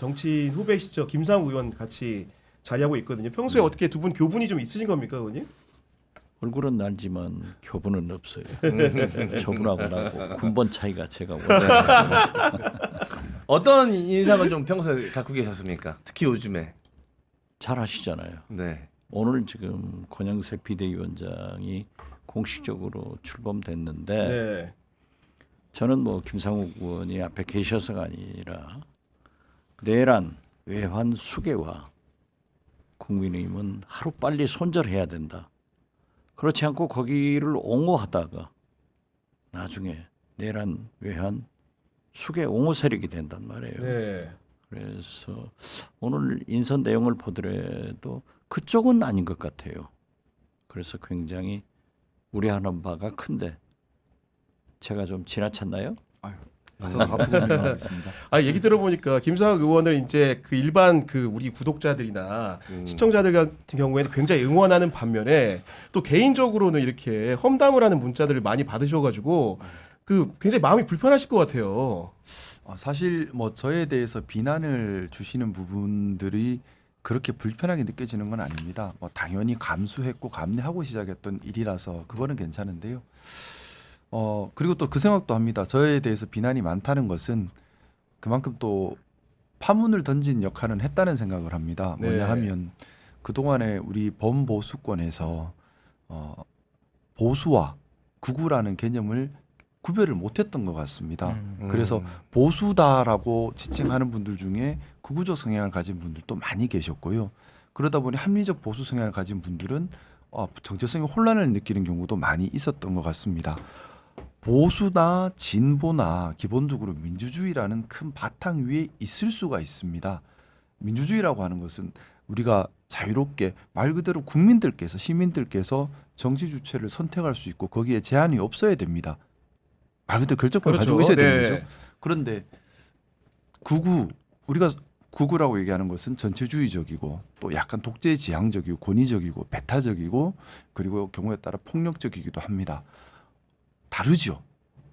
정치인 후배시죠. 김상욱 의원 같이 자리하고 있거든요. 평소에 어떻게 두 분 교분이 좀 있으신 겁니까, 의원님? 얼굴은 날지만 교분은 없어요. 저분하고 나고 군번 차이가 제가 원래 어떤 인상을 좀 평소에 갖고 계셨습니까? 특히 요즘에. 잘 아시잖아요. 네. 오늘 지금 권영세 비대위원장이 공식적으로 출범됐는데 네. 저는 뭐 김상욱 의원이 앞에 계셔서가 아니라 내란, 외환, 수계와 국민의힘은 하루 빨리 손절해야 된다. 그렇지 않고 거기를 옹호하다가 나중에 내란, 외환, 수계 옹호 세력이 된단 말이에요. 네. 그래서 오늘 인선 내용을 보더라도 그쪽은 아닌 것 같아요. 그래서 굉장히 우려하는 바가 큰데 제가 좀 지나쳤나요? 더 가쁘고 있습니다. 아 얘기 들어보니까 김상욱 의원을 이제 그 일반 그 우리 구독자들이나 시청자들 같은 경우에는 굉장히 응원하는 반면에 또 개인적으로는 이렇게 험담을 하는 문자들을 많이 받으셔가지고 그 굉장히 마음이 불편하실 것 같아요. 사실 뭐 저에 대해서 비난을 주시는 부분들이 그렇게 불편하게 느껴지는 건 아닙니다. 뭐 당연히 감수했고 감내하고 시작했던 일이라서 그거는 괜찮은데요. 그리고 또 그 생각도 합니다. 저에 대해서 비난이 많다는 것은 그만큼 또 파문을 던진 역할은 했다는 생각을 합니다. 네. 뭐냐 하면 그동안에 우리 범보수권에서 보수와 극우라는 개념을 구별을 못했던 것 같습니다. 그래서 보수다라고 지칭하는 분들 중에 극우적 성향을 가진 분들도 많이 계셨고요. 그러다 보니 합리적 보수 성향을 가진 분들은 정체성의 혼란을 느끼는 경우도 많이 있었던 것 같습니다. 보수나 진보나 기본적으로 민주주의라는 큰 바탕 위에 있을 수가 있습니다. 민주주의라고 하는 것은 우리가 자유롭게 말 그대로 국민들께서 시민들께서 정치 주체를 선택할 수 있고 거기에 제한이 없어야 됩니다. 말 그대로 결정권을 그렇죠. 가지고 있어야 되는 네. 거죠. 그런데 우리가 극우라고 얘기하는 것은 전체주의적이고 또 약간 독재지향적이고 권위적이고 배타적이고 그리고 경우에 따라 폭력적이기도 합니다. 다르죠.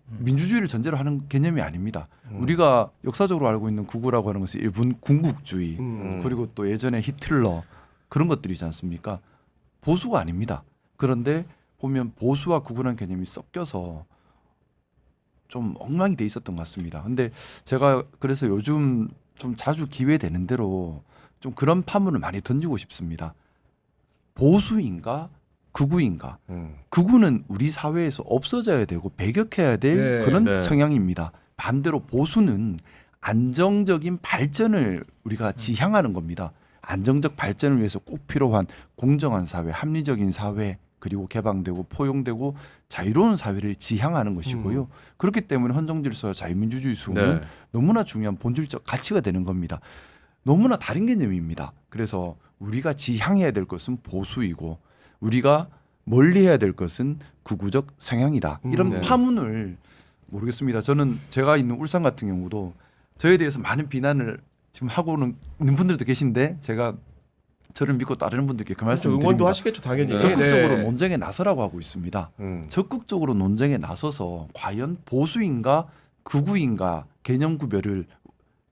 민주주의를 전제로 하는 개념이 아닙니다. 우리가 역사적으로 알고 있는 극우라고 하는 것은 일본 군국주의 그리고 또 예전에 히틀러 그런 것들이지 않습니까? 보수가 아닙니다. 그런데 보면 보수와 극우라는 개념이 섞여서 좀 엉망이 돼 있었던 것 같습니다. 근데 제가 그래서 요즘 좀 자주 기회 되는 대로 좀 그런 파문을 많이 던지고 싶습니다. 보수인가 극우인가? 극우는 우리 사회에서 없어져야 되고 배격해야 될 네, 그런 네. 성향입니다. 반대로 보수는 안정적인 발전을 우리가 지향하는 겁니다. 안정적 발전을 위해서 꼭 필요한 공정한 사회, 합리적인 사회, 그리고 개방되고 포용되고 자유로운 사회를 지향하는 것이고요. 그렇기 때문에 헌정질서와 자유민주주의 수호는 네. 너무나 중요한 본질적 가치가 되는 겁니다. 너무나 다른 개념입니다. 그래서 우리가 지향해야 될 것은 보수이고 우리가 멀리해야 될 것은 극우적 성향이다. 이런 네. 파문을 모르겠습니다. 저는 제가 있는 울산 같은 경우도 저에 대해서 많은 비난을 지금 하고는 있는 분들도 계신데 제가 저를 믿고 따르는 분들께 그 말씀을 응원도 드립니다. 하시겠죠, 당연히. 적극적으로 네. 논쟁에 나서라고 하고 있습니다. 적극적으로 논쟁에 나서서 과연 보수인가 극우인가 개념 구별을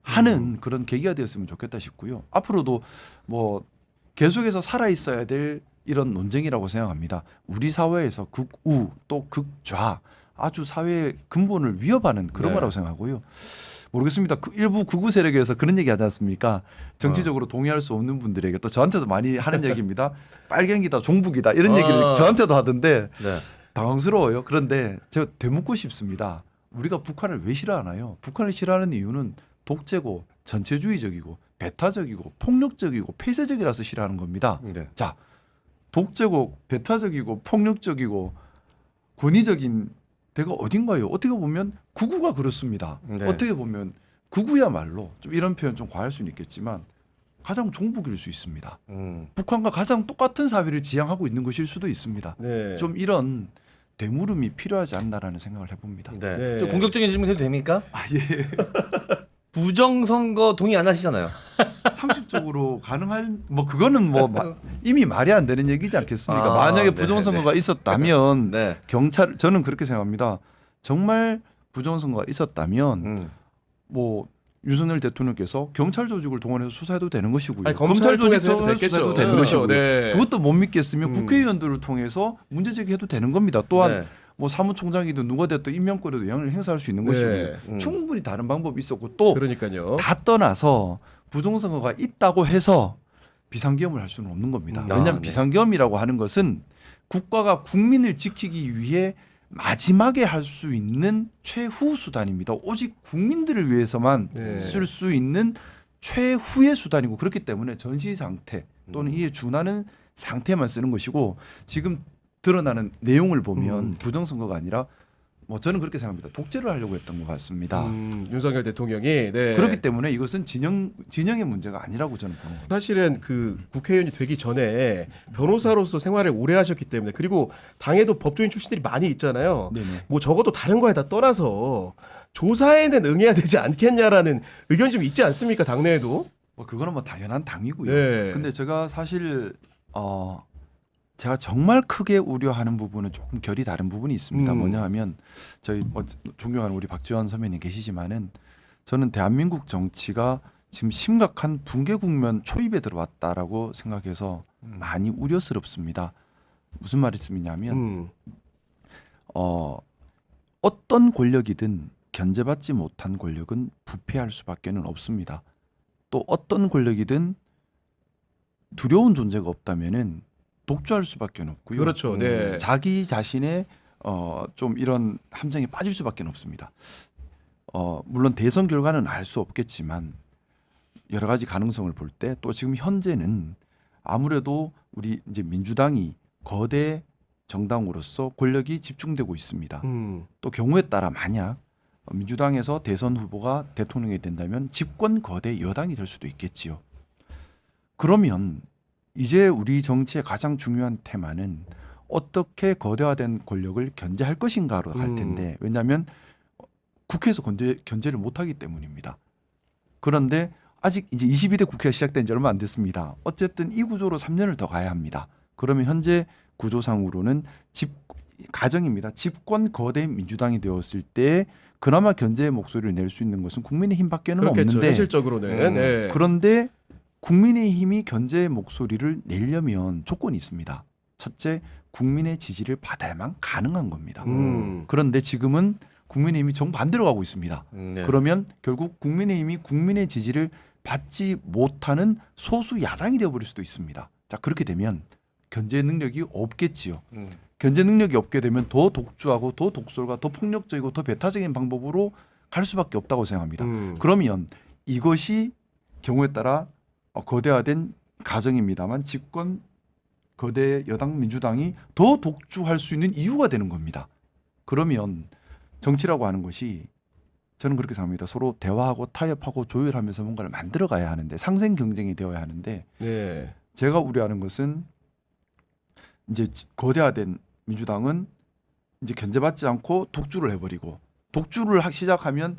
하는 그런 계기가 되었으면 좋겠다 싶고요. 앞으로도 뭐 계속해서 살아 있어야 될 이런 논쟁이라고 생각합니다. 우리 사회에서 극우 또 극좌 아주 사회의 근본을 위협하는 그런 네. 거라고 생각하고요. 모르겠습니다. 일부 극우 세력에서 그런 얘기 하지 않습니까? 정치적으로 동의할 수 없는 분들에게 또 저한테도 많이 하는 얘기입니다. 빨갱이다, 종북이다 이런 얘기를 저한테도 하던데 네. 당황스러워요. 그런데 제가 되묻고 싶습니다. 우리가 북한을 왜 싫어하나요? 북한을 싫어하는 이유는 독재고 전체주의적이고 배타적이고 폭력적이고 폐쇄적이라서 싫어하는 겁니다. 네. 자, 독재고 배타적이고 폭력적이고 권위적인 데가 어딘가요? 어떻게 보면 극우가 그렇습니다. 네. 어떻게 보면 극우야말로 좀 이런 표현 좀 과할 수는 있겠지만 가장 종북일 수 있습니다. 북한과 가장 똑같은 사회를 지향하고 있는 것일 수도 있습니다. 네. 좀 이런 되물음이 필요하지 않나라는 생각을 해봅니다. 네. 네. 좀 본격적인 질문 해도 됩니까? 예. 부정선거 동의 안 하시잖아요. 상식적으로 가능할 뭐 그거는 뭐 이미 말이 안 되는 얘기지 않겠습니까? 만약에 네, 부정선거가 있었다면 네. 저는 그렇게 생각합니다. 정말 부정선거가 있었다면 뭐 윤석열 대통령께서 경찰 조직을 동원해서 수사해도 되는 것이고요. 아니, 검찰 통해서 해도 됐겠죠. 수사해도 되는 그렇죠. 것이고요. 네. 그것도 못 믿겠으면 국회의원들을 통해서 문제 제기해도 되는 겁니다. 또한 네. 뭐 사무총장이든 누가 됐든 임명권에도 영향을 행사할 수 있는 네. 것이고요. 충분히 다른 방법이 있었고 또 다 그러니까요. 떠나서 부정선거가 있다고 해서 비상계엄을 할 수는 없는 겁니다. 왜냐하면 네. 비상계엄이라고 하는 것은 국가가 국민을 지키기 위해 마지막에 할 수 있는 최후 수단입니다. 오직 국민들을 위해서만 네. 쓸 수 있는 최후의 수단이고 그렇기 때문에 전시 상태 또는 이에 준하는 상태만 쓰는 것이고 지금 드러나는 내용을 보면 부정선거가 아니라 뭐 저는 그렇게 생각합니다. 독재를 하려고 했던 것 같습니다. 윤석열 대통령이 네. 그렇기 때문에 이것은 진영의 문제가 아니라고 저는 보는 겁니다. 사실은 그 국회의원이 되기 전에 변호사로서 생활을 오래 하셨기 때문에 그리고 당에도 법조인 출신들이 많이 있잖아요. 네네. 뭐 적어도 다른 거에 다 떠나서 조사에는 응해야 되지 않겠냐라는 의견이 좀 있지 않습니까? 당내에도. 뭐 그거는 뭐 당연한 당이고요. 네. 근데 제가 사실 제가 정말 크게 우려하는 부분은 조금 결이 다른 부분이 있습니다. 뭐냐 하면 저희 뭐 존경하는 우리 박지원 선배님 계시지만은 저는 대한민국 정치가 지금 심각한 붕괴 국면 초입에 들어왔다라고 생각해서 많이 우려스럽습니다. 무슨 말씀이냐면 어떤 권력이든 견제받지 못한 권력은 부패할 수밖에는 없습니다. 또 어떤 권력이든 두려운 존재가 없다면은 독주할 수밖에 없고요. 그렇죠. 네. 자기 자신의 좀 이런 함정에 빠질 수밖에 없습니다. 물론 대선 결과는 알 수 없겠지만 여러 가지 가능성을 볼 때 또 지금 현재는 아무래도 우리 이제 민주당이 거대 정당으로서 권력이 집중되고 있습니다. 또 경우에 따라 만약 민주당에서 대선 후보가 대통령이 된다면 집권 거대 여당이 될 수도 있겠지요. 그러면 이제 우리 정치의 가장 중요한 테마는 어떻게 거대화된 권력을 견제할 것인가로 할 텐데 왜냐하면 국회에서 견제를 못하기 때문입니다. 그런데 아직 이제 22대 국회가 시작된 지 얼마 안 됐습니다. 어쨌든 이 구조로 3년을 더 가야 합니다. 그러면 현재 구조상으로는 가정입니다. 집권 거대 민주당이 되었을 때 그나마 견제의 목소리를 낼 수 있는 것은 국민의힘밖에는 그렇겠죠. 없는데 현실적으로는. 네. 그런데 국민의힘이 견제의 목소리를 내려면 조건이 있습니다. 첫째, 국민의 지지를 받아야만 가능한 겁니다. 그런데 지금은 국민의힘이 정반대로 가고 있습니다. 네. 그러면 결국 국민의힘이 국민의 지지를 받지 못하는 소수 야당이 되어버릴 수도 있습니다. 자, 그렇게 되면 견제 능력이 없겠지요. 견제 능력이 없게 되면 더 독주하고 더 독설과 더 폭력적이고 더 배타적인 방법으로 갈 수밖에 없다고 생각합니다. 그러면 이것이 경우에 따라 거대화된 가정입니다만 집권 거대 여당 민주당이 더 독주할 수 있는 이유가 되는 겁니다. 그러면 정치라고 하는 것이 저는 그렇게 생각합니다. 서로 대화하고 타협하고 조율하면서 뭔가를 만들어가야 하는데 상생 경쟁이 되어야 하는데 네. 제가 우려하는 것은 이제 거대화된 민주당은 이제 견제받지 않고 독주를 해버리고 독주를 시작하면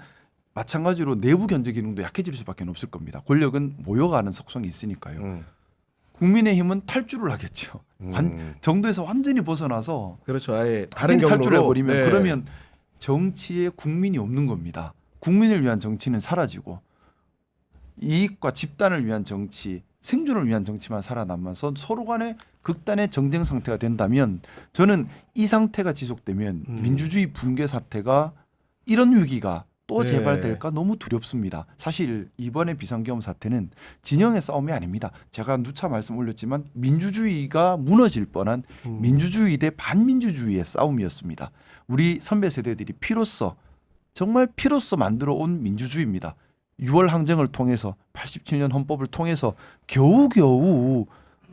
마찬가지로 내부 견제 기능도 약해질 수밖에 없을 겁니다. 권력은 모여가는 속성이 있으니까요. 국민의힘은 탈주를 하겠죠. 정도에서 완전히 벗어나서 그렇죠. 아예 다른 완전히 탈주를 경로로. 해버리면 네. 그러면 정치에 국민이 없는 겁니다. 국민을 위한 정치는 사라지고 이익과 집단을 위한 정치, 생존을 위한 정치만 살아남아서 서로 간에 극단의 정쟁 상태가 된다면 저는 이 상태가 지속되면 민주주의 붕괴 사태가 이런 위기가 또 네. 재발될까 너무 두렵습니다. 사실 이번에 비상계엄 사태는 진영의 싸움이 아닙니다. 제가 누차 말씀 올렸지만 민주주의가 무너질 뻔한 민주주의 대 반민주주의의 싸움이었습니다. 우리 선배 세대들이 피로써 정말 피로써 만들어 온 민주주의입니다. 6월 항쟁을 통해서 87년 헌법을 통해서 겨우겨우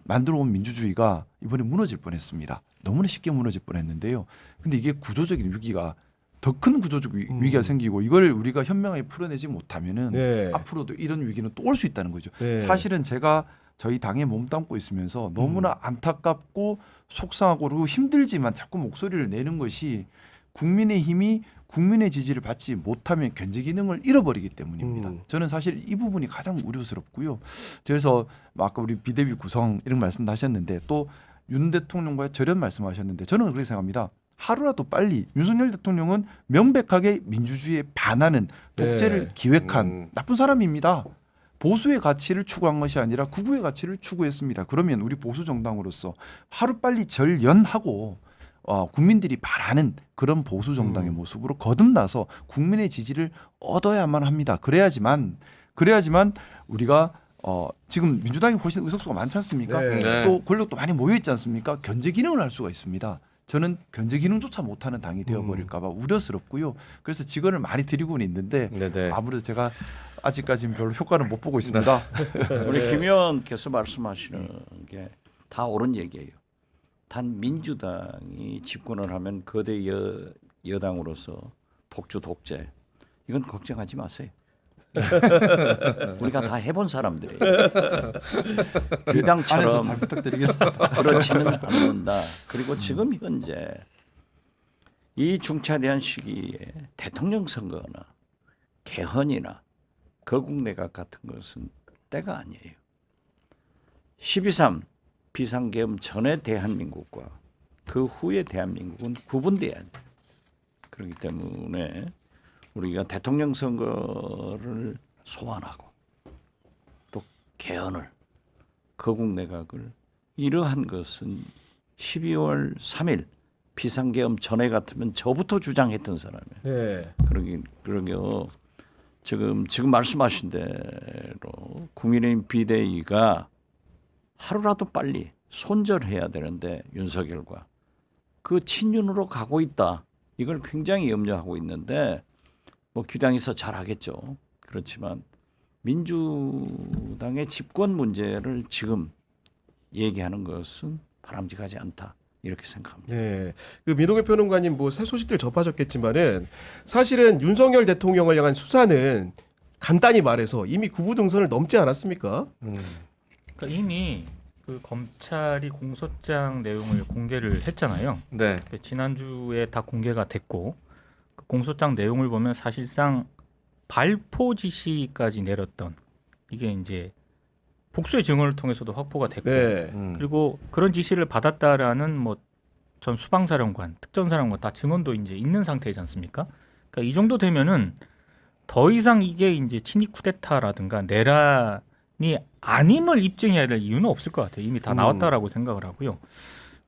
만들어 온 민주주의가 이번에 무너질 뻔했습니다. 너무나 쉽게 무너질 뻔했는데요. 근데 이게 구조적인 위기가 더 큰 구조적 위기가 생기고 이걸 우리가 현명하게 풀어내지 못하면은 네. 앞으로도 이런 위기는 또 올 수 있다는 거죠. 네. 사실은 제가 저희 당에 몸담고 있으면서 너무나 안타깝고 속상하고 그리고 힘들지만 자꾸 목소리를 내는 것이 국민의힘이 국민의 지지를 받지 못하면 견제 기능을 잃어버리기 때문입니다. 저는 사실 이 부분이 가장 우려스럽고요. 그래서 아까 우리 비대위 구성 이런 말씀도 하셨는데 또 윤 대통령과의 절연 말씀하셨는데 저는 그렇게 생각합니다. 하루라도 빨리 윤석열 대통령은 명백하게 민주주의에 반하는 독재를 네. 기획한 나쁜 사람입니다. 보수의 가치를 추구한 것이 아니라 극우의 가치를 추구했습니다. 그러면 우리 보수 정당으로서 하루빨리 절연하고 국민들이 바라는 그런 보수 정당의 모습으로 거듭나서 국민의 지지를 얻어야만 합니다. 그래야지만 우리가 지금 민주당이 훨씬 의석수가 많지 않습니까? 네. 네. 또 권력도 많이 모여 있지 않습니까? 견제 기능을 할 수가 있습니다. 저는 견제 기능조차 못하는 당이 되어버릴까봐 우려스럽고요. 그래서 직언을 많이 드리고는 있는데 네네. 아무래도 제가 아직까지는 별로 효과는 못 보고 있습니다. 우리 김 의원께서 말씀하시는 게 다 옳은 얘기예요. 단 민주당이 집권을 하면 거대 여당으로서 독주 독재 이건 걱정하지 마세요. 우리가 다 해본 사람들이에요. 안에서 귀당처럼 잘 부탁드리겠습니다. 그렇지는 않는다. 그리고 지금 현재 이 중차대한 시기에 대통령 선거나 개헌이나 거국 내각 같은 것은 때가 아니에요. 12.3 비상계엄 전의 대한민국과 그 후의 대한민국은 구분돼야 돼요. 그렇기 때문에 우리가 대통령 선거를 소환하고 또 개헌을 거국 내각을 이러한 것은 12월 3일 비상계엄 전에 같으면 저부터 주장했던 사람이에요. 네. 그러게요. 지금 말씀하신 대로 국민의힘 비대위가 하루라도 빨리 손절해야 되는데 윤석열과 그 친윤으로 가고 있다. 이걸 굉장히 염려하고 있는데 뭐 귀당에서 잘하겠죠. 그렇지만 민주당의 집권 문제를 지금 얘기하는 것은 바람직하지 않다. 이렇게 생각합니다. 네. 그 민동기 평론가님 뭐 새 소식들 접하셨겠지만은 사실은 윤석열 대통령을 향한 수사는 간단히 말해서 이미 구부등선을 넘지 않았습니까? 그러니까 이미 그 검찰이 공소장 내용을 공개를 했잖아요. 네. 지난주에 다 공개가 됐고 그 공소장 내용을 보면 사실상 발포 지시까지 내렸던 이게 이제 복수의 증언을 통해서도 확보가 됐고 네. 그리고 그런 지시를 받았다라는 뭐 전 수방사령관, 특전사령관 다 증언도 이제 있는 상태이지 않습니까? 그러니까 이 정도 되면은 더 이상 이게 이제 친위 쿠데타라든가 내란이 아님을 입증해야 될 이유는 없을 것 같아요. 이미 다 나왔다라고 생각을 하고요.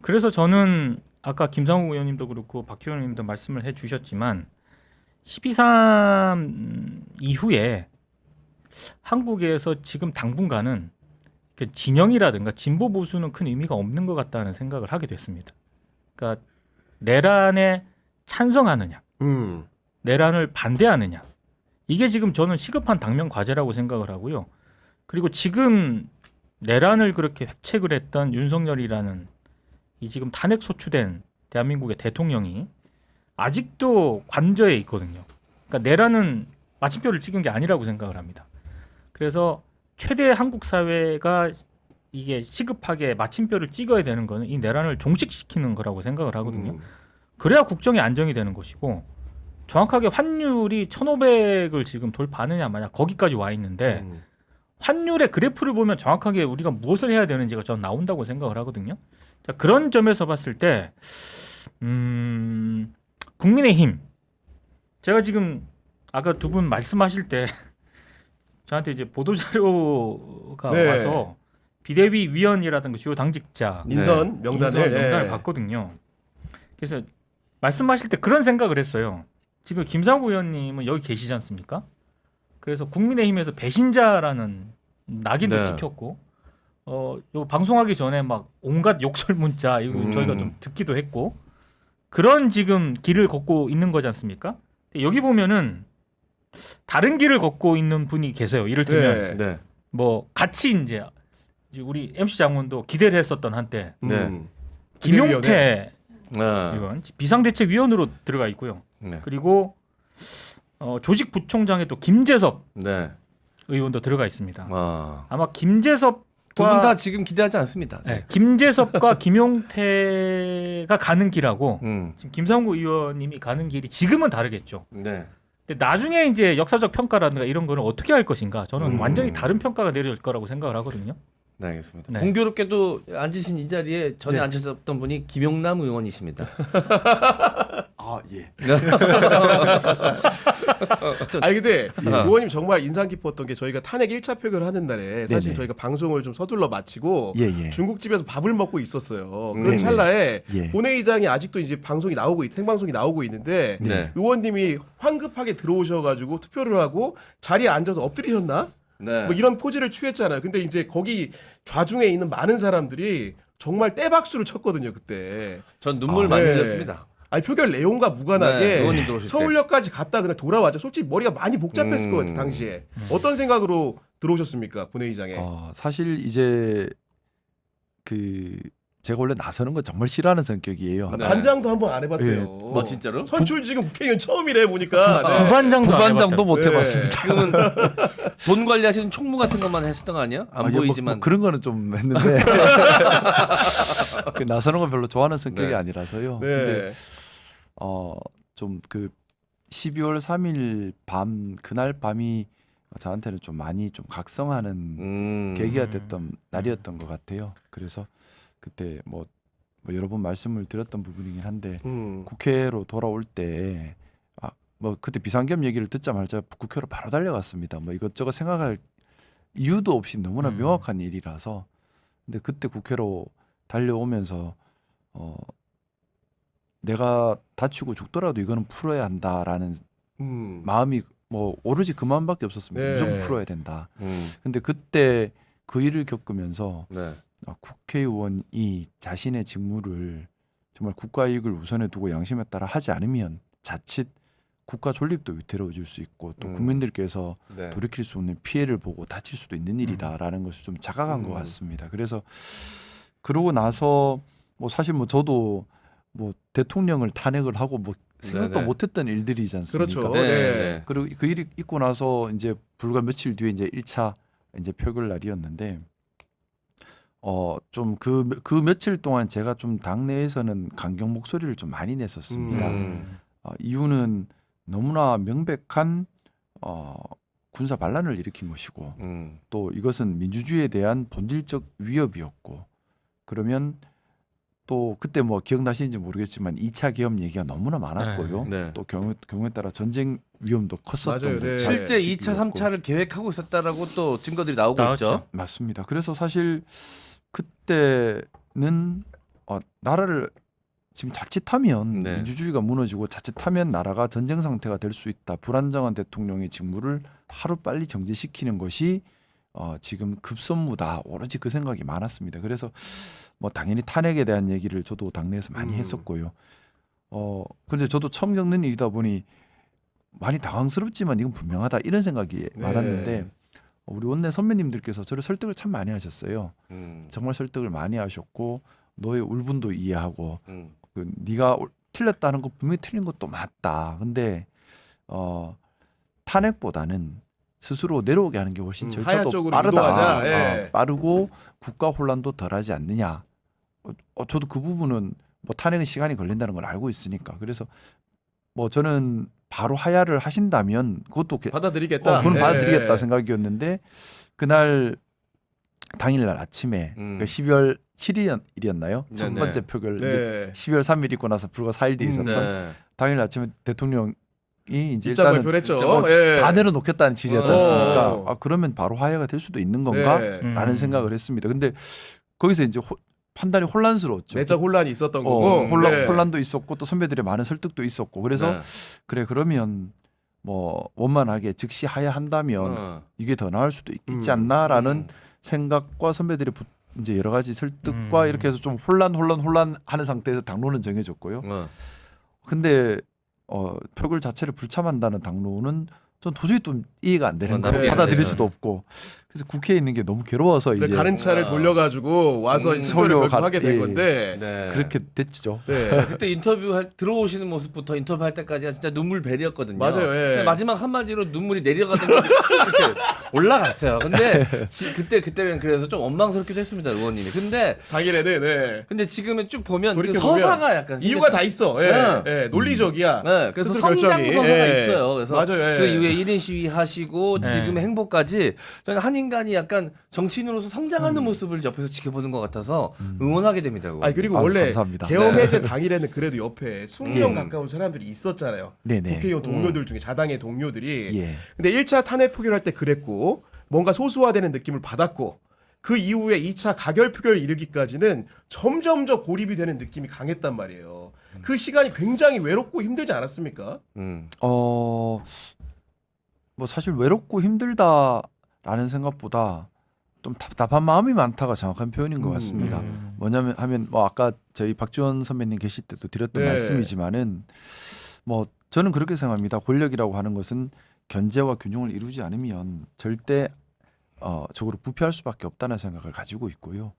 그래서 저는 아까 김상우 의원님도 그렇고 박지원 의원님도 말씀을 해주셨지만 12.3 이후에 한국에서 지금 당분간은 그 진영이라든가 진보 보수는 큰 의미가 없는 것 같다는 생각을 하게 됐습니다. 그러니까 내란에 찬성하느냐, 내란을 반대하느냐, 이게 지금 저는 시급한 당면 과제라고 생각을 하고요. 그리고 지금 내란을 그렇게 획책을 했던 윤석열이라는 이 지금 탄핵 소추된 대한민국의 대통령이 아직도 관저에 있거든요. 그러니까 내란은 마침표를 찍은 게 아니라고 생각을 합니다. 그래서 최대 한국 사회가 이게 시급하게 마침표를 찍어야 되는 거는 이 내란을 종식시키는 거라고 생각을 하거든요. 그래야 국정이 안정이 되는 것이고 정확하게 환율이 1,500을 지금 돌파하느냐 마냐 거기까지 와 있는데 환율의 그래프를 보면 정확하게 우리가 무엇을 해야 되는지가 저는 나온다고 생각을 하거든요. 자, 그런 점에서 봤을 때 국민의힘 제가 지금 아까 두 분 말씀하실 때 저한테 이제 보도자료가 네. 와서 비대위 위원이라든가 주요 당직자 인선 명단을 명단을 예. 봤거든요. 그래서 말씀하실 때 그런 생각을 했어요. 지금 김상우 의원님은 여기 계시지 않습니까? 그래서 국민의힘에서 배신자라는 낙인도 네. 찍혔고 요 방송하기 전에 막 온갖 욕설 문자 이거 저희가 좀 듣기도 했고 그런 지금 길을 걷고 있는 거지 않습니까? 여기 보면은 다른 길을 걷고 있는 분이 계세요. 이를테면 네. 네. 뭐 같이 이제 우리 MC 장관도 기대를 했었던 한때 네. 김용태 네. 의원 비상대책위원으로 들어가 있고요. 네. 그리고 조직부총장에 또 김재섭 네. 의원도 들어가 있습니다. 아. 아마 김재섭과 두 분 다 지금 기대하지 않습니다. 네, 김재섭과 김용태가 가는 길하고 지금 김상구 의원님이 가는 길이 지금은 다르겠죠. 네. 근데 나중에 이제 역사적 평가라든가 이런 거는 어떻게 할 것인가 저는 완전히 다른 평가가 내려질 거라고 생각을 하거든요. 네, 알겠습니다. 네. 공교롭게도 앉으신 이 자리에 전에 네. 앉으셨던 분이 김용남 의원이십니다. 아 예. 아니 근데 의원님 정말 인상 깊었던 게 저희가 탄핵 1차 표결을 하는 날에 사실 네네. 저희가 방송을 좀 서둘러 마치고 예, 예. 중국집에서 밥을 먹고 있었어요. 그런 네네. 찰나에 예. 본회의장이 아직도 이제 방송이 나오고 생방송이 나오고 있는데 네. 의원님이 황급하게 들어오셔가지고 투표를 하고 자리에 앉아서 엎드리셨나? 네. 뭐 이런 포즈를 취했잖아요. 근데 이제 거기 좌중에 있는 많은 사람들이 정말 떼박수를 쳤거든요 그때. 전 눈물 많이 네. 흘렸습니다. 아니 표결 내용과 무관하게 네, 의원님 들어오실 때. 서울역까지 갔다 그냥 돌아왔죠. 솔직히 머리가 많이 복잡했을 것 같아요 당시에. 어떤 생각으로 들어오셨습니까 본회의장에? 사실 이제 그 제가 원래 나서는 거 정말 싫어하는 성격이에요. 네. 반장도 한번 안 해봤대요. 예. 뭐 진짜로? 선출 지금 국회의원 처음이래 보니까. 네. 부반장도 안 부반장도 해봤다고. 못 네. 해봤습니다. 지금은 돈 관리하시는 총무 같은 것만 했었던 거 아니야? 안 아, 예, 뭐 보이지만. 그런 거는 좀 했는데 그 나서는 건 별로 좋아하는 성격이 네. 아니라서요. 근데 네. 좀 그 12월 3일 밤 그날 밤이 저한테는 좀 많이 좀 각성하는 계기가 됐던 날이었던 것 같아요. 그래서 그때 뭐 여러 번 말씀을 드렸던 부분이긴 한데 국회로 돌아올 때 뭐 그때 비상겸 얘기를 듣자마자 국회로 바로 달려갔습니다. 뭐 이것저것 생각할 이유도 없이 너무나 명확한 일이라서. 근데 그때 국회로 달려오면서 내가 다치고 죽더라도 이거는 풀어야 한다라는 마음이 뭐 오로지 그 마음밖에 없었습니다. 네. 무조건 풀어야 된다. 근데 그때 그 일을 겪으면서 네. 국회의원이 자신의 직무를 정말 국가 이익을 우선에 두고 양심에 따라 하지 않으면 자칫 국가 존립도 위태로워질 수 있고 또 국민들께서 네. 돌이킬 수 없는 피해를 보고 다칠 수도 있는 일이다라는 것을 좀 자각한 것 같습니다. 그래서 그러고 나서 뭐 사실 뭐 저도 뭐 대통령을 탄핵을 하고 뭐 생각도 네네. 못했던 일들이지 않습니까? 그렇죠. 네. 네. 네. 그리고 그 일이 있고 나서 이제 불과 며칠 뒤에 이제 1차 이제 표결 날이었는데 좀 그 며칠 동안 제가 좀 당내에서는 강경 목소리를 좀 많이 냈었습니다. 이유는 너무나 명백한 군사 반란을 일으킨 것이고 또 이것은 민주주의에 대한 본질적 위협이었고 그러면 또 그때 뭐 기억나시는지 모르겠지만 2차 계엄 얘기가 너무나 많았고요. 네. 또 경우에 따라 전쟁 위험도 컸었던 맞아요. 네. 실제 시기였고. 2차, 3차를 계획하고 있었다라고 또 증거들이 나오고 나왔죠. 있죠. 맞습니다. 그래서 사실 그때는 나라를 지금 자칫하면 네. 민주주의가 무너지고 자칫하면 나라가 전쟁 상태가 될 수 있다. 불안정한 대통령의 직무를 하루 빨리 정지시키는 것이 지금 급선무다. 오로지 그 생각이 많았습니다. 그래서 뭐 당연히 탄핵에 대한 얘기를 저도 당내에서 많이 했었고요. 근데 저도 처음 겪는 일이다 보니 많이 당황스럽지만 이건 분명하다 이런 생각이 네. 많았는데 우리 원내 선배님들께서 저를 설득을 참 많이 하셨어요. 음. 정말 설득을 많이 하셨고 너의 울분도 이해하고 음. 네가 틀렸다는 거 분명히 틀린 것도 맞다. 근데 탄핵보다는 스스로 내려오게 하는 게 훨씬 하야 절차도 쪽으로 빠르다. 유도하자. 예. 빠르고 국가 혼란도 덜하지 않느냐. 저도 그 부분은 뭐 탄핵은 시간이 걸린다는 걸 알고 있으니까. 그래서 뭐 저는 바로 하야를 하신다면 그것도 받아들이겠다. 그건 네. 받아들이겠다 생각이었는데 그날 당일날 아침에 그러니까 12월 7일이었나요? 첫 네네. 번째 표결 이제 네. 12월 3일 있고 나서 불과 4일 뒤에 있었던 네. 당일 아침에 대통령이 이제 입장 일단은 발표를 했죠. 뭐 예. 다 내려놓겠다는 취지였지 않습니까? 어. 그러면 바로 화해가 될 수도 있는 건가? 네. 라는 생각을 했습니다. 근데 거기서 이제 판단이 혼란스러웠죠. 내적 혼란이 있었던 거고. 네. 혼란도 있었고 또 선배들의 많은 설득도 있었고 그래서 네. 그래 그러면 뭐 원만하게 즉시 하야한다면 이게 더 나을 수도 있지 않나라는 생각과 선배들의 이제 여러 가지 설득과 이렇게 해서 좀 혼란하는 상태에서 당론은 정해졌고요. 근데 표결 자체를 불참한다는 당론은 전 도저히 좀 이해가 안 되는 거예요. 네. 받아들일 네. 수도 없고 그래서 국회에 있는 게 너무 괴로워서 그래, 이제 가는 차를 돌려가지고 와서 서울로 서울로 하게 된 예. 건데. 네. 그렇게 됐죠. 네. 그때 인터뷰 들어오시는 모습부터 인터뷰할 때까지가 진짜 눈물 배리였거든요. 맞아요, 예. 근데 마지막 한마디로 눈물이 내려가던 게 이렇게 올라갔어요. 근데 그때는 그래서 좀 원망스럽기도 했습니다, 의원님이. 당일에는 근데 지금은 쭉 보면 그 돌이켜보면 서사가 약간 이유가 다 있어. 예. 네. 예. 논리적이야. 네, 그래서 스스로 성장 결정이. 서사가 예. 있어요. 그래서 맞아요. 예. 그 이후에 1인 시위 하시고 네. 지금의 행보까지 저는 한인 인간이 약간 정치인으로서 성장하는 모습을 옆에서 지켜보는 것 같아서 응원하게 됩니다. 아니 그리고 아유, 원래 감사합니다. 계엄해제 당일에는 그래도 옆에 20명 가까운 사람들이 있었잖아요. 네네. 국회의원 동료들 중에 자당의 동료들이. 예. 근데 1차 탄핵 표결할 때 그랬고 뭔가 소수화되는 느낌을 받았고 그 이후에 2차 가결 표결을 이르기까지는 점점 더 고립이 되는 느낌이 강했단 말이에요. 그 시간이 굉장히 외롭고 힘들지 않았습니까? 뭐 사실 외롭고 힘들다라는 생각보다 좀 답답한 마음이 많다가 정확한 표현인 것 같습니다. 뭐냐면 하면 뭐 아까 저희 박지원 선배님 계실 때도 드렸던 네. 말씀이지만은 뭐 저는 그렇게 생각합니다. 권력이라고 하는 것은 견제와 균형을 이루지 않으면 절대 적으로 부패할 수밖에 없다는 생각을 가지고 있고요.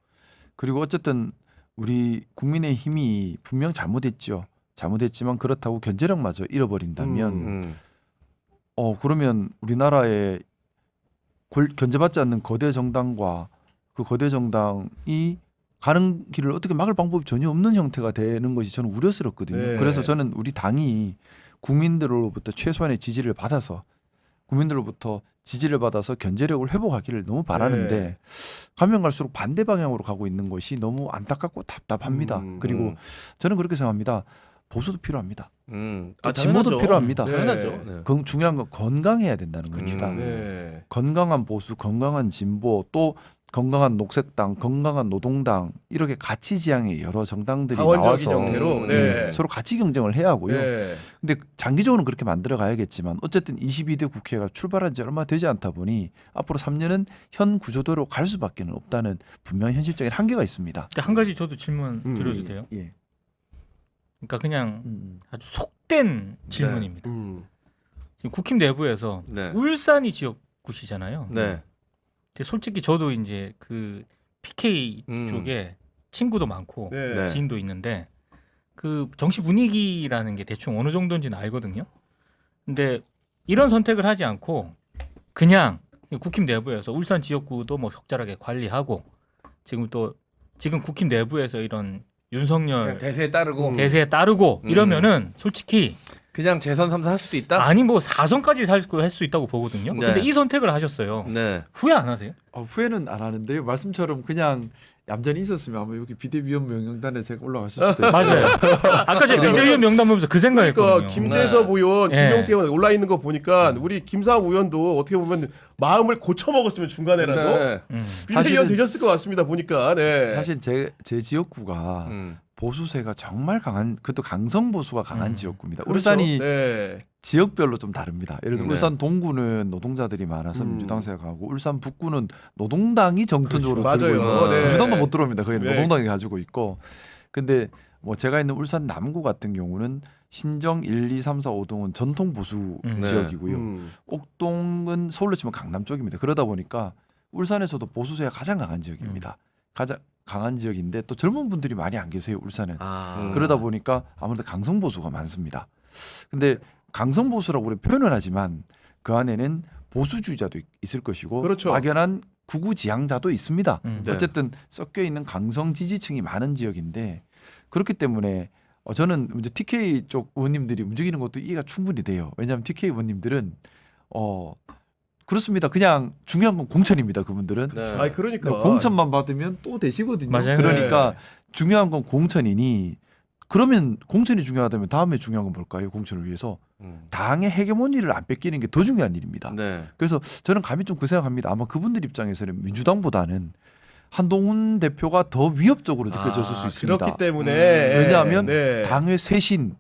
그리고 어쨌든 우리 국민의 힘이 분명 잘못했죠. 잘못했지만 그렇다고 견제력마저 잃어버린다면 그러면 우리나라의 견제받지 않는 거대 정당과 그 거대 정당이 가는 길을 어떻게 막을 방법이 전혀 없는 형태가 되는 것이 저는 우려스럽거든요. 네. 그래서 저는 우리 당이 국민들로부터 최소한의 지지를 받아서 견제력을 회복하기를 너무 바라는데 네. 가면 갈수록 반대 방향으로 가고 있는 것이 너무 안타깝고 답답합니다. 그리고 저는 그렇게 생각합니다. 보수도 필요합니다. 진보도 필요합니다. 네. 당연하죠. 네. 중요한 건 건강해야 된다는 겁니다. 네. 건강한 보수, 건강한 진보, 또 건강한 녹색당, 건강한 노동당 이렇게 가치 지향의 여러 정당들이 다원적인 나와서 형태로 네. 서로 가치 경쟁을 해야 하고요. 네. 근데 장기적으로는 그렇게 만들어 가야겠지만 어쨌든 22대 국회가 출발한 지 얼마 되지 않다 보니 앞으로 3년은 현 구조대로 갈 수밖에 없다는 분명히 현실적인 한계가 있습니다. 한 가지 저도 질문 드려도 돼요? 예. 그러니까 그냥 아주 속된 질문입니다. 지금 국힘 내부에서 네. 울산이 지역구시잖아요. 네. 근데 솔직히 저도 이제 그 PK 쪽에 친구도 많고 네. 네. 지인도 있는데 그 정치 분위기라는 게 대충 어느 정도인지는 알거든요. 근데 이런 선택을 하지 않고 그냥 국힘 내부에서 울산 지역구도 뭐 적절하게 관리하고 지금 국힘 내부에서 이런 윤석열 그냥 대세에 따르고 대세에 따르고 이러면은 솔직히 그냥 재선 3사 할 수도 있다. 아니 뭐 4선까지 할 수 있다고 보거든요. 네. 근데 이 선택을 하셨어요. 네. 후회 안 하세요? 후회는 안 하는데요. 말씀처럼 그냥 얌전히 있었으면 아마 여기 비대위원 명단에 제가 올라갔을 수도 있고. 맞아요. 아까 제가 비대위원 명단 보면서 그 생각했거든요. 그러니까 김재섭 의원, 네. 김용태 의원 올라 있는 거 보니까 우리 김상욱 의원도 어떻게 보면 마음을 고쳐 먹었으면 중간에라도 네. 비대위원 사실은- 되셨을 것 같습니다. 보니까. 네. 사실 제 지역구가 보수세가 정말 강한, 그것도 강성 보수가 강한 지역구입니다. 그렇죠. 울산이 네. 지역별로 좀 다릅니다. 예를 들어 네. 울산 동구는 노동자들이 많아서 민주당세가 가고 울산 북구는 노동당이 정통적으로 그렇죠. 들고 맞아요. 있는 네. 민주당도 못 들어옵니다. 거기는 네. 노동당이 가지고 있고. 근데 뭐 제가 있는 울산 남구 같은 경우는 신정 1, 2, 3, 4, 5동은 전통 보수 네. 지역이고요. 옥동은 서울로 치면 강남 쪽입니다. 그러다 보니까 울산에서도 보수세가 가장 강한 지역입니다. 가장 강한 지역인데 또 젊은 분들이 많이 안 계세요. 울산은. 그러다 보니까 아무래도 강성 보수가 많습니다. 근데 강성 보수라고 우리 표현을 하지만 그 안에는 보수주의자도 있을 것이고 그렇죠. 막연한 구구 지향자도 있습니다. 네. 어쨌든 섞여 있는 강성 지지층이 많은 지역인데 그렇기 때문에 저는 이제 TK 쪽 의원님들이 움직이는 것도 이해가 충분히 돼요. 왜냐하면 TK 의원님들은 그렇습니다. 그냥 중요한 건 공천입니다. 그분들은 네. 아니 그러니까 공천만 받으면 또 되시거든요. 맞아요. 그러니까 네. 중요한 건 공천이니 그러면 공천이 중요하다면 다음에 중요한 건 뭘까요? 공천을 위해서 당의 헤게모니를 안 뺏기는 게 더 중요한 일입니다. 네. 그래서 저는 감히 좀 그 생각합니다. 아마 그분들 입장에서는 민주당보다는 한동훈 대표가 더 위협적으로 느껴졌을 수 있습니다. 그렇기 때문에 왜냐하면 네. 당의 쇄신을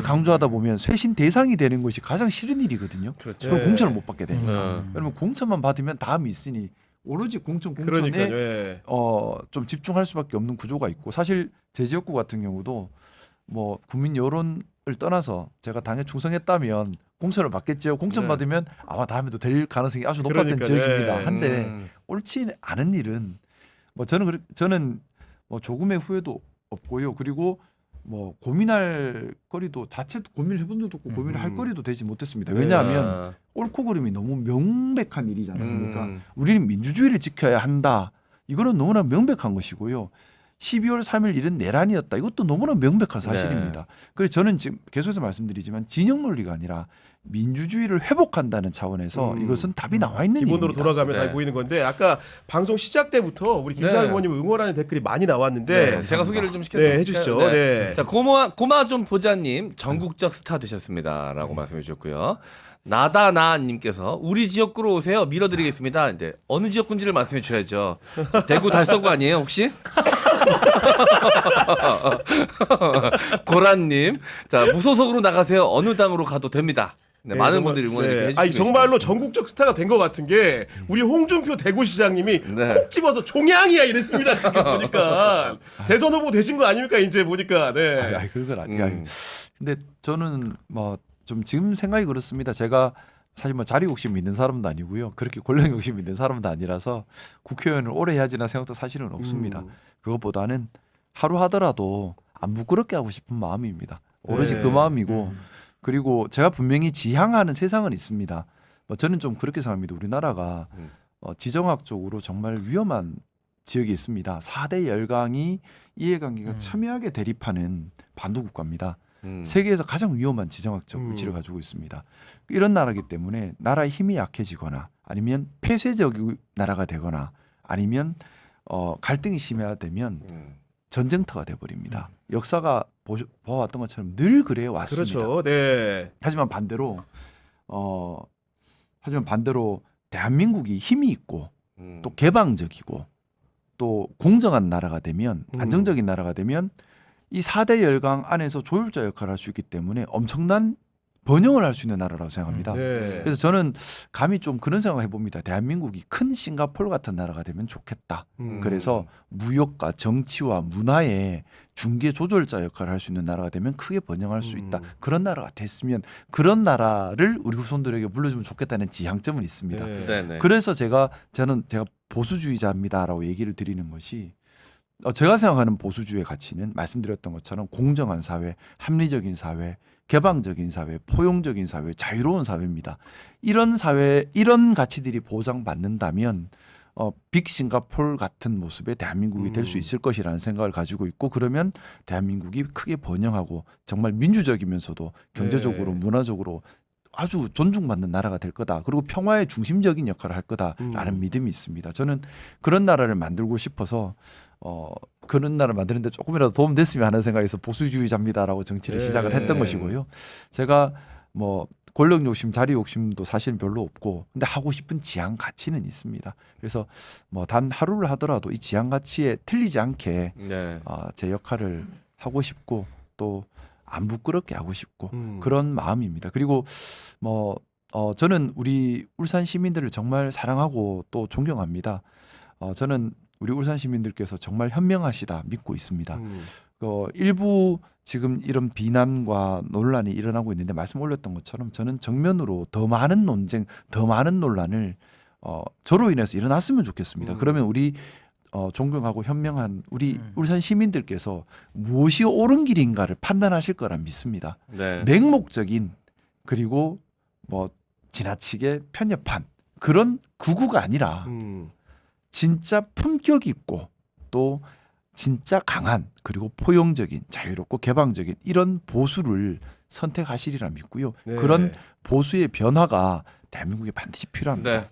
강조하다 보면 쇄신 대상이 되는 것이 가장 싫은 일이거든요. 그렇죠. 그럼 네. 공천을 못 받게 되니까. 네. 그러면 공천만 받으면 다음이 있으니 오로지 공천에 그러니까요. 예. 좀 집중할 수밖에 없는 구조가 있고 사실 제 지역구 같은 경우도 뭐 국민 여론을 떠나서 제가 당에 충성했다면 공천을 받겠죠. 공천 네. 받으면 아마 다음에도 될 가능성이 아주 높았던 그러니까요. 지역입니다. 네. 한데 옳지 않은 일은 뭐 저는 뭐 조금의 후회도 없고요. 그리고 뭐 고민할 거리도 자체도 고민을 해본 적도 없고 고민을 할 거리도 되지 못했습니다. 왜냐하면 옳고 그름이 너무 명백한 일이지 않습니까? 우리는 민주주의를 지켜야 한다. 이거는 너무나 명백한 것이고요. 12월 3일 일은 내란이었다. 이것도 너무나 명백한 사실입니다. 그래서 저는 지금 계속해서 말씀드리지만 진영 논리가 아니라 민주주의를 회복한다는 차원에서 이것은 답이 나와 있는 기본으로 얘기입니다. 돌아가면 네. 다 보이는 건데 아까 방송 시작 때부터 우리 김상현 네. 의원님 응원하는 댓글이 많이 나왔는데 네, 제가 소개를 좀 시켜드릴게요. 네, 해주시죠. 네. 자, 고마 좀 보자님 전국적 스타 되셨습니다라고 말씀해 주셨고요. 나다나님께서 우리 지역구로 오세요. 밀어드리겠습니다. 이제 어느 지역군지를 말씀해 주셔야죠. 대구 달서구 아니에요 혹시? 고란님, 자 무소속으로 나가세요. 어느 당으로 가도 됩니다. 네, 많은 정말, 분들이 응원을 이렇게 해주시고 아니 정말로 있습니다. 전국적 스타가 된 것 같은 게 우리 홍준표 대구시장님이 네. 콕 집어서 종양이야 이랬습니다. 지금 보니까 대선 후보 되신 거 아닙니까 이제 보니까. 네. 아니, 그건 아니야. 음. 근데 저는 뭐 좀 지금 생각이 그렇습니다. 제가 사실 뭐 자리 욕심 있는 사람도 아니고요. 그렇게 권력 욕심 있는 사람도 아니라서 국회의원을 오래 해야지나 생각도 사실은 없습니다. 그것보다는 하루 하더라도 안 부끄럽게 하고 싶은 마음입니다. 오로지 네. 그 마음이고 그리고 제가 분명히 지향하는 세상은 있습니다. 뭐 저는 좀 그렇게 생각합니다. 우리나라가 지정학적으로 정말 위험한 지역이 있습니다. 4대 열강이 이해관계가 첨예하게 대립하는 반도국가입니다. 세계에서 가장 위험한 지정학적 위치를 가지고 있습니다. 이런 나라이기 때문에 나라의 힘이 약해지거나 아니면 폐쇄적인 나라가 되거나 아니면 갈등이 심화되면 전쟁터가 돼버립니다. 역사가 보아왔던 것처럼 늘 그래 왔습니다. 그렇죠. 네. 하지만 반대로 대한민국이 힘이 있고 또 개방적이고 또 공정한 나라가 되면 안정적인 나라가 되면 이 4대 열강 안에서 조율자 역할을 할 수 있기 때문에 엄청난 번영을 할 수 있는 나라라고 생각합니다. 네. 그래서 저는 감히 좀 그런 생각을 해봅니다. 대한민국이 큰 싱가포르 같은 나라가 되면 좋겠다. 그래서 무역과 정치와 문화의 중개 조절자 역할을 할 수 있는 나라가 되면 크게 번영할 수 있다. 그런 나라가 됐으면 그런 나라를 우리 후손들에게 물려주면 좋겠다는 지향점은 있습니다. 네. 네네. 그래서 제가 보수주의자입니다라고 얘기를 드리는 것이 제가 생각하는 보수주의의 가치는 말씀드렸던 것처럼 공정한 사회, 합리적인 사회, 개방적인 사회, 포용적인 사회, 자유로운 사회입니다. 이런 사회, 이런 가치들이 보장받는다면 빅 싱가포르 같은 모습의 대한민국이 될 수 있을 것이라는 생각을 가지고 있고 그러면 대한민국이 크게 번영하고 정말 민주적이면서도 경제적으로 네. 문화적으로 아주 존중받는 나라가 될 거다. 그리고 평화의 중심적인 역할을 할 거다라는 믿음이 있습니다. 저는 그런 나라를 만들고 싶어서 그런 나라를 만드는데 조금이라도 도움 됐으면 하는 생각에서 보수주의자입니다라고 정치를 네. 시작을 했던 것이고요. 제가 뭐 권력 욕심, 자리 욕심도 사실 별로 없고 근데 하고 싶은 지향 가치는 있습니다. 그래서 뭐 단 하루를 하더라도 이 지향 가치에 틀리지 않게 네. 제 역할을 하고 싶고 또 안 부끄럽게 하고 싶고 음. 그런 마음입니다. 그리고 뭐 저는 우리 울산 시민들을 정말 사랑하고 또 존경합니다. 저는 우리 울산 시민들께서 정말 현명하시다 믿고 있습니다. 일부 지금 이런 비난과 논란이 일어나고 있는데 말씀 올렸던 것처럼 저는 정면으로 더 많은 논쟁, 더 많은 논란을 저로 인해서 일어났으면 좋겠습니다. 그러면 우리 존경하고 현명한 우리 울산 시민들께서 무엇이 옳은 길인가를 판단하실 거라 믿습니다. 네. 맹목적인 그리고 뭐 지나치게 편협한 그런 극우가 아니라 진짜 품격 있고 또 진짜 강한 그리고 포용적인 자유롭고 개방적인 이런 보수를 선택하시리라 믿고요. 네. 그런 보수의 변화가 대한민국에 반드시 필요합니다. 네.